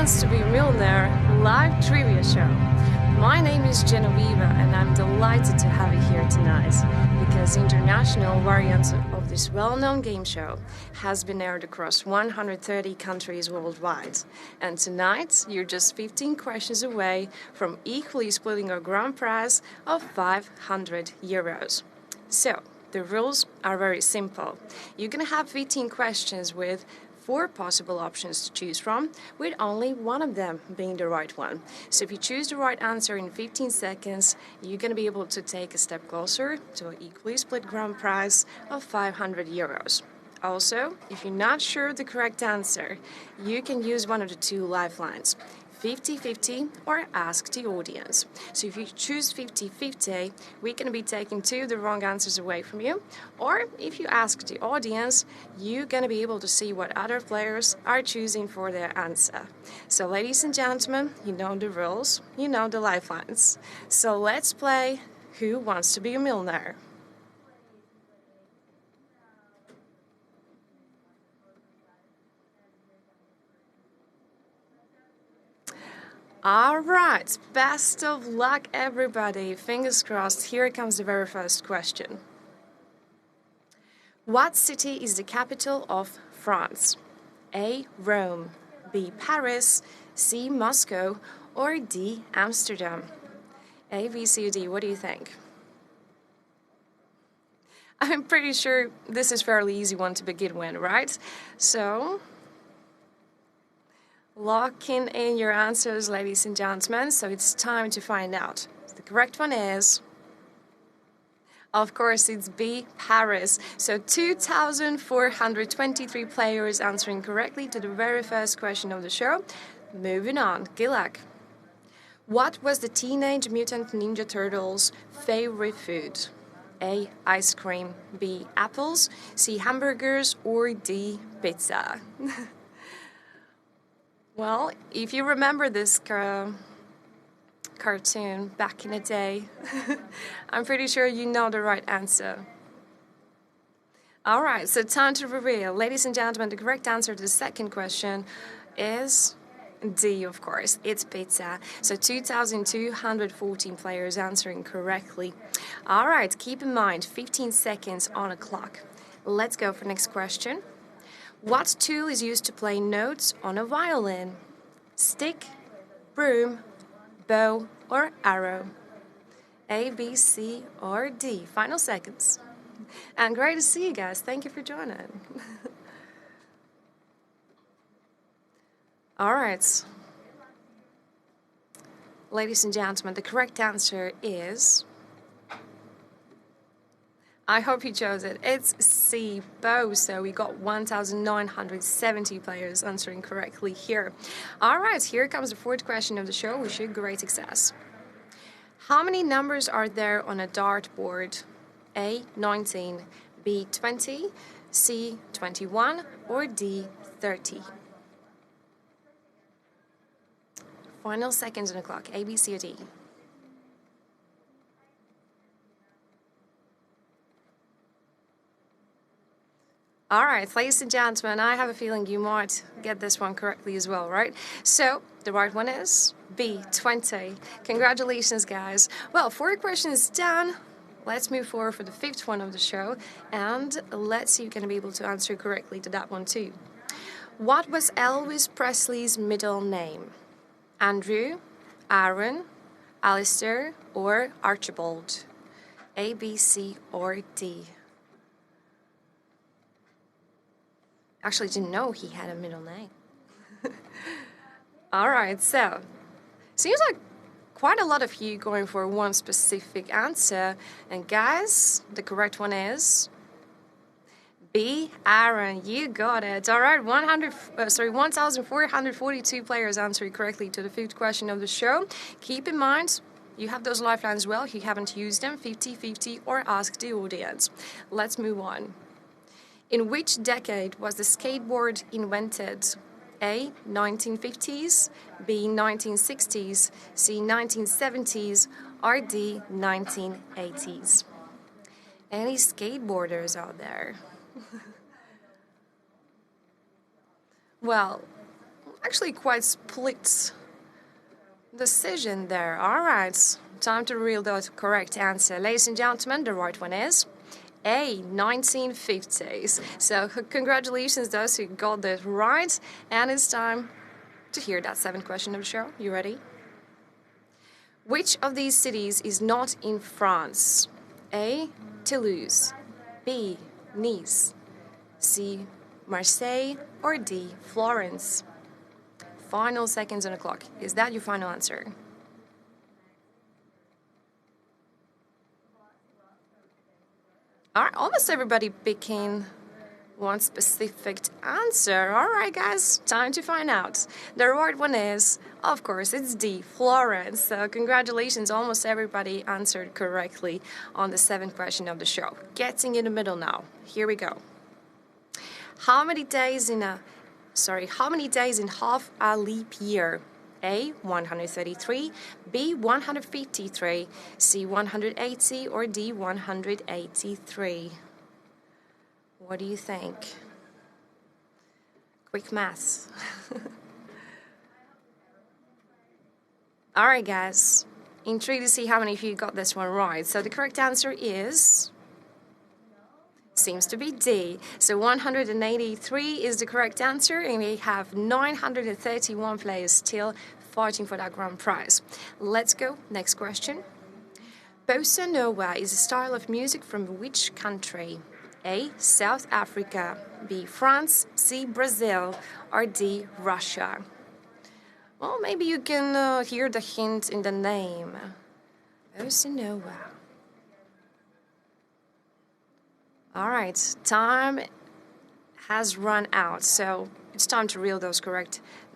Wants to Be a Millionaire live trivia show. My name is Genoveva and I'm delighted to have you here tonight because the international variant of this well-known game show has been aired across 130 countries worldwide. And tonight you're just 15 questions away from equally splitting a grand prize of 500 euros. So, the rules are very simple. You're going to have 15 questions with 4 possible options to choose from, with only one of them being the right one. So if you choose the right answer in 15 seconds, you're going to be able to take a step closer to an equally split grand prize of 500 euros. Also, if you're not sure of the correct answer, you can use one of the 2 lifelines. 50-50 or ask the audience. So if you choose 50-50, we're going to be taking 2 of the wrong answers away from you. Or if you ask the audience, you're going to be able to see what other players are choosing for their answer. So ladies and gentlemen, you know the rules, you know the lifelines. So let's play Who Wants to Be a Millionaire? Alright, best of luck everybody. Fingers crossed, here comes the very first question. What city is the capital of France? A. Rome, B. Paris, C. Moscow, or D. Amsterdam? A, B, C, or D, what do you think? I'm pretty sure this is a fairly easy one to begin with, right? So, locking in your answers, ladies and gentlemen, so it's time to find out. The correct one is, of course, it's B, Paris. So 2,423 players answering correctly to the very first question of the show. Moving on, good luck. What was the Teenage Mutant Ninja Turtles' favorite food? A, ice cream, B, apples, C, hamburgers, or D, pizza? Well, if you remember this cartoon back in the day, I'm pretty sure you know the right answer. Alright, so time to reveal. Ladies and gentlemen, the correct answer to the second question is D, of course. It's pizza. So 2,214 players answering correctly. Alright, keep in mind, 15 seconds on a clock. Let's go for the next question. What tool is used to play notes on a violin? Stick, broom, bow, or arrow? A, B, C, or D? Final seconds. And great to see you guys. Thank you for joining. All right. Ladies and gentlemen, the correct answer is... I hope you chose it. It's C, bow. So we got 1,970 players answering correctly here. All right, here comes the 4th question of the show. Wish you great success. How many numbers are there on a dartboard? A, 19, B, 20, C, 21, or D, 30? Final seconds on the clock. A, B, C, or D? All right, ladies and gentlemen, I have a feeling you might get this one correctly as well, right? So, the right one is B, 20. Congratulations, guys. Well, 4 questions done. Let's move forward for the 5th one of the show, and let's see if you're going to be able to answer correctly to that one too. What was Elvis Presley's middle name? Andrew, Aaron, Alistair, or Archibald? A, B, C, or D? Actually didn't know he had a middle name. Alright, so seems like quite a lot of you going for one specific answer. And guys, the correct one is B, Aaron. You got it. Alright, 1,442 players answering correctly to the 5th question of the show. Keep in mind, you have those lifelines as well. If you haven't used them, 50-50 or ask the audience. Let's move on. In which decade was the skateboard invented? A, 1950s, B, 1960s, C, 1970s, or D, 1980s? Any skateboarders out there? Well, Actually, quite split decision there. All right, time to reveal the correct answer. Ladies and gentlemen, the right one is A, 1950s. So congratulations those who got that right. And it's time to hear that seventh question of the show. You ready? Which of these cities is not in France? A, Toulouse. B, Nice. C, Marseille. Or D, Florence. Final seconds on the clock. Is that your final answer? All right, almost everybody picking one specific answer. All right, guys, time to find out. The right one is, of course, it's D, Florence. So congratulations, almost everybody answered correctly on the seventh question of the show. Getting in the middle now. Here we go. How many days in half a leap year? A, 133, B, 153, C, 180, or D, 183? What do you think? Quick maths. All right, guys. Intrigued to see how many of you got this one right. So the correct answer seems to be D. So 183 is the correct answer, and we have 931 players still fighting for that grand prize. Let's go. Next question. Bossa Nova is a style of music from which country? A, South Africa, B, France, C, Brazil, or D, Russia? Well, maybe you can hear the hint in the name. Bossa Nova. All right, time has run out, so it's time to reveal the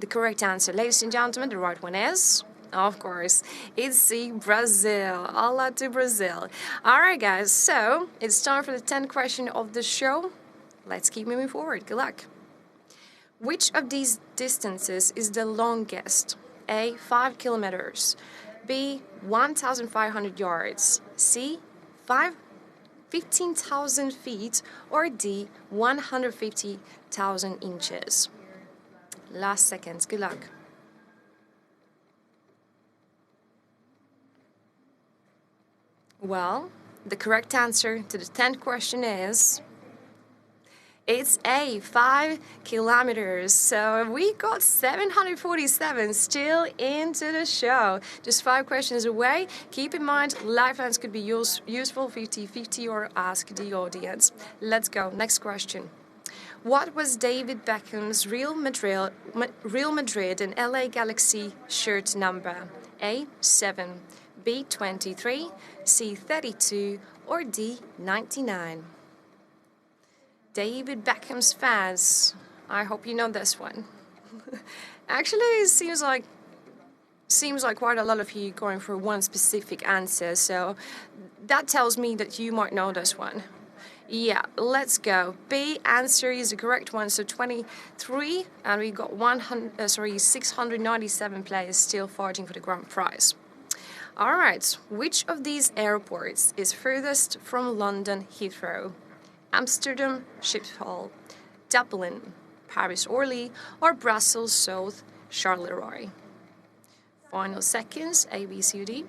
correct answer. Ladies and gentlemen, the right one is, of course, it's C, Brazil. Hola to Brazil. All right, guys, so it's time for the 10th question of the show. Let's keep moving forward. Good luck. Which of these distances is the longest? A, 5 kilometers. B, 1,500 yards. C, 15,000 feet, or D, 150,000 inches. Last seconds. Good luck. Well, the correct answer to the 10th question is, it's A, 5 kilometers. So we got 747 still into the show. Just 5 questions away. Keep in mind, lifelines could be useful 50-50 or ask the audience. Let's go. Next question. What was David Beckham's Real Madrid and LA Galaxy shirt number? A, 7, B, 23, C, 32, or D, 99? David Beckham's fans, I hope you know this one. Actually, it seems like quite a lot of you going for one specific answer, so that tells me that you might know this one. Yeah, let's go. B answer is the correct one, so 23, and we got 697 players still fighting for the grand prize. All right, which of these airports is furthest from London Heathrow? Amsterdam Schiphol, Dublin, Paris Orly, or Brussels South Charleroi? Final seconds, A, B, C, or D.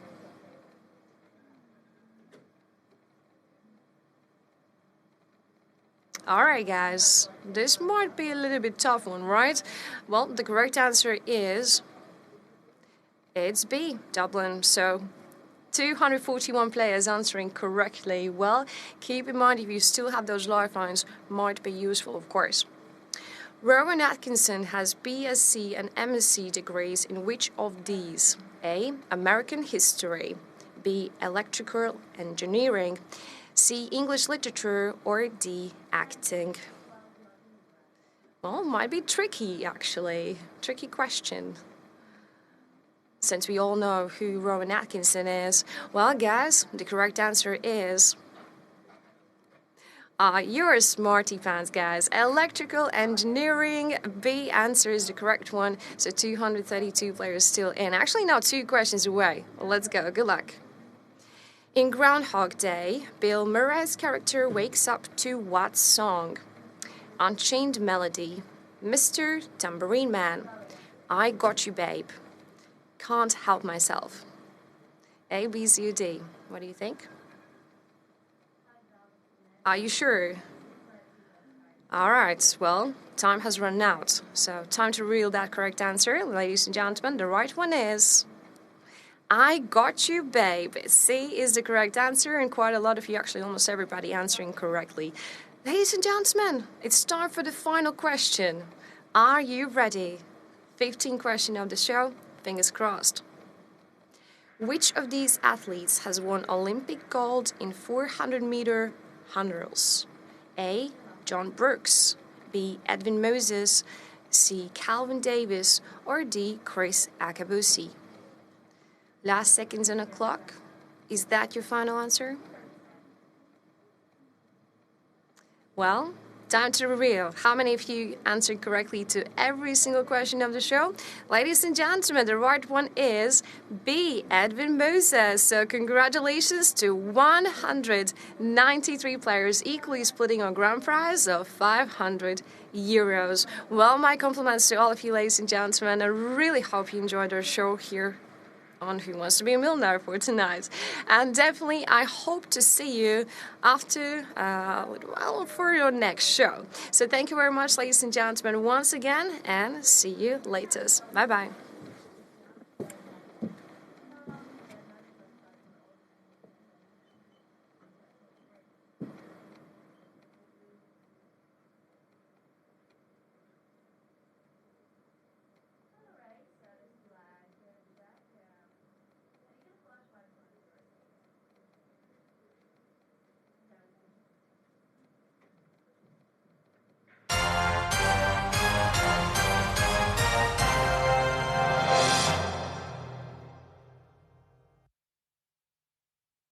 Alright guys, this might be a little bit tough one, right? Well, the correct answer is, it's B, Dublin. So 241 players answering correctly. Well, keep in mind if you still have those lifelines, might be useful, of course. Rowan Atkinson has BSc and MSc degrees in which of these? A, American History, B, Electrical Engineering, C, English Literature, or D, Acting? Well, might be tricky, actually. Tricky question. Since we all know who Rowan Atkinson is. Well, guys, the correct answer is... you're smarty pants, guys. Electrical Engineering, B answer is the correct one. So 232 players still in. Actually, now 2 questions away. Let's go. Good luck. In Groundhog Day, Bill Murray's character wakes up to what song? Unchained Melody, Mr. Tambourine Man, I got you, babe. Can't help myself. A, B, C, or D? What do you think? Are you sure? Alright, well, time has run out. So, time to reveal that correct answer. Ladies and gentlemen, the right one is... I got you, babe. C is the correct answer, and quite a lot of you, actually almost everybody, answering correctly. Ladies and gentlemen, it's time for the final question. Are you ready? 15th question of the show, fingers crossed. Which of these athletes has won Olympic gold in 400-meter hurdles? A. John Brooks, B. Edwin Moses, C. Calvin Davis, or D. Chris Akabusi? Last seconds on the clock. Is that your final answer? Well, time to reveal how many of you answered correctly to every single question of the show. Ladies and gentlemen, the right one is B, Edwin Moses. So congratulations to 193 players, equally splitting a grand prize of €500. Well, my compliments to all of you, ladies and gentlemen. I really hope you enjoyed our show here on Who Wants to Be a Millionaire for tonight. And definitely, I hope to see you after, for your next show. So thank you very much, ladies and gentlemen, once again, and see you later. Bye-bye.